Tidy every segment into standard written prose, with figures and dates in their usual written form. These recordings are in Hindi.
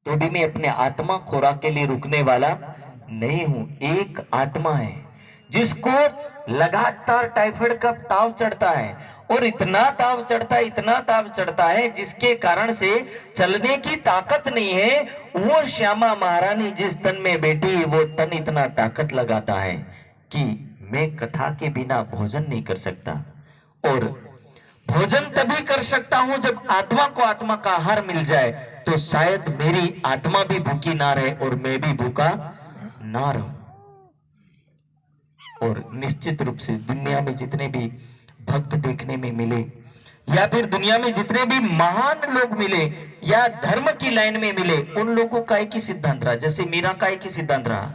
तो भी मैं अपने आत्मा खुराक के लिए रुकने वाला नहीं हूं। एक आत्मा है जिसको लगातार टाइफाइड का ताव चढ़ता है, और इतना ताव चढ़ता है, इतना ताव चढ़ता है जिसके कारण से चलने की ताकत नहीं है। वो श्यामा महारानी जिस तन में बैठी, वो तन इतना ताकत लगाता है कि मैं कथा के बिना भोजन नहीं कर सकता, और भोजन तभी कर सकता हूं जब आत्मा को आत्मा का आहार मिल जाए। तो शायद मेरी आत्मा भी भूखी ना रहे और मैं भी भूखा ना रहूं। और निश्चित रूप से दुनिया में जितने भी भक्त देखने में मिले, या फिर दुनिया में जितने भी महान लोग मिले या धर्म की लाइन में मिले, उन लोगों का एक ही सिद्धांत रहा। जैसे मीरा का एक ही सिद्धांत रहा,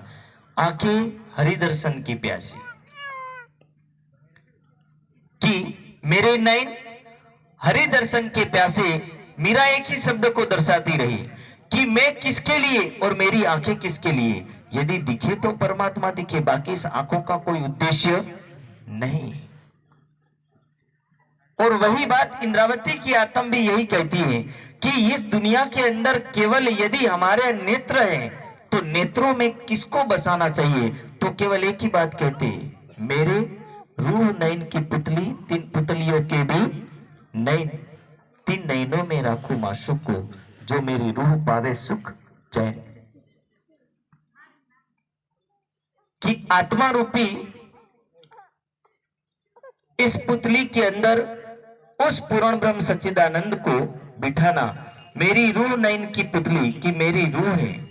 आंखें हरिदर्शन की प्यासी, कि मेरे नयन हरि दर्शन के प्यासे। मीरा एक ही शब्द को दर्शाती रही कि मैं किसके लिए और मेरी आंखें किसके लिए। यदि दिखे तो परमात्मा दिखे, बाकी इस आंखों का कोई उद्देश्य नहीं। और वही बात इंद्रावती की आत्म भी यही कहती है कि इस दुनिया के अंदर केवल यदि हमारे नेत्र हैं तो नेत्रों में किसको बसाना चाहिए, तो केवल एक ही बात कहते हैं, मेरे रूह नयन की पुतली, तीन पुतलियों के भी नयन, तीन नयनों में राखू माशुक को, जो मेरी रूह पावे सुख चैन। कि आत्मा रूपी इस पुतली के अंदर उस पूर्ण ब्रह्म सच्चिदानंद को बिठाना। मेरी रूह नयन की पुतली, की मेरी रूह है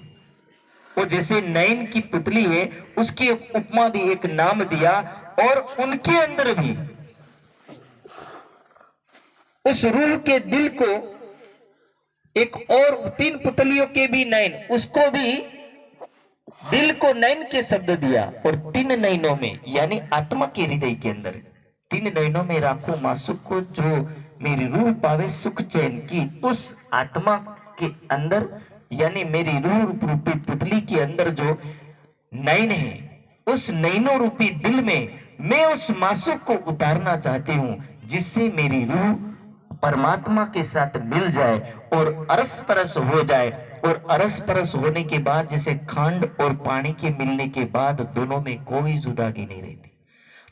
वो जैसे नयन की पुतली है, उसकी एक उपमा दी, एक नाम दिया, और उनके अंदर भी उस रूह के दिल को एक और तीन पुतलियों के भी नयन, उसको भी दिल को नयन के शब्द दिया। और तीन नयनों में यानी आत्मा के हृदय के अंदर तीन नयनों में राखो मासुक को, जो मेरी रूह पावे सुख चैन। की उस आत्मा के अंदर यानी मेरी रूह रूपी पुतली के अंदर जो नयन है, उस नयनों रूपी दिल में मैं उस मासुक को उतारना चाहती हूं, जिससे मेरी रूह परमात्मा के साथ मिल जाए और अरस परस हो जाए। और अरस परस होने के बाद जैसे खांड और पानी के मिलने के बाद दोनों में कोई जुदागी नहीं रहती,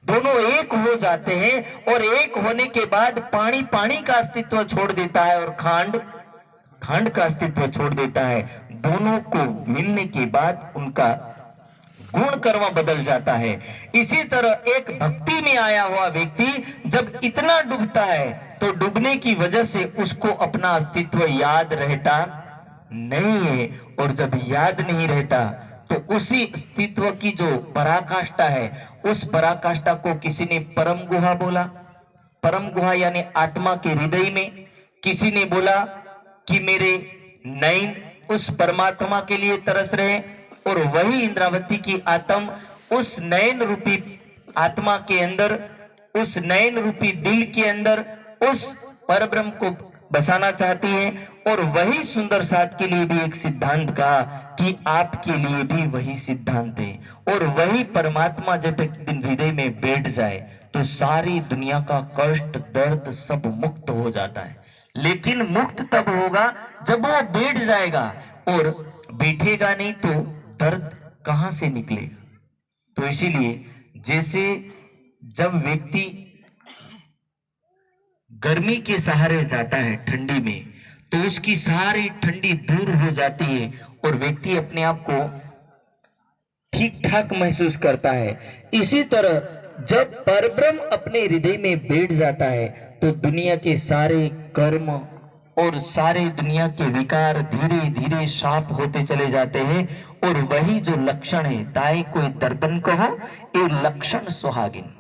दोनों एक हो जाते हैं। और एक होने के बाद पानी पानी का अस्तित्व छोड़ देता है और खांड खांड का अस्तित्व छोड़ देता है। दोनों को मिलने के बाद उनका गुण कर्म बदल जाता है। इसी तरह एक भक्ति में आया हुआ व्यक्ति जब इतना डूबता है तो डूबने की वजह से उसको अपना अस्तित्व याद रहता नहीं है, और जब याद नहीं रहता तो उसी अस्तित्व की जो पराकाष्ठा है, उस पराकाष्ठा को किसी ने परम गुहा बोला, परम गुहा यानी आत्मा के हृदय में। किसी ने बोला कि मेरे नयन उस परमात्मा के लिए तरस रहे, और वही इंद्रावती की आत्म उस नयन रूपी आत्मा के अंदर, उस नयन रूपी दिल के अंदर उस परब्रह्म को बसाना चाहती है। और वही सुंदर साथ के लिए भी एक सिद्धांत कहा कि आपके लिए भी वही सिद्धांत है। और वही परमात्मा जब एक दिन हृदय में बैठ जाए तो सारी दुनिया का कष्ट दर्द सब मुक्त हो जाता है। लेकिन मुक्त तब होगा जब वो बैठ जाएगा, और बैठेगा नहीं तो दर्द कहां से निकलेगा। तो इसीलिए जैसे जब व्यक्ति गर्मी के सहारे जाता है ठंडी में, तो उसकी सारी ठंडी दूर हो जाती है और व्यक्ति अपने आप को ठीक ठाक महसूस करता है। इसी तरह जब परब्रह्म अपने हृदय में बैठ जाता है तो दुनिया के सारे कर्म और सारे दुनिया के विकार धीरे धीरे साफ होते चले जाते हैं। और वही जो लक्षण है, ताई कोई दर्दन कहो, ये लक्षण सुहागिन।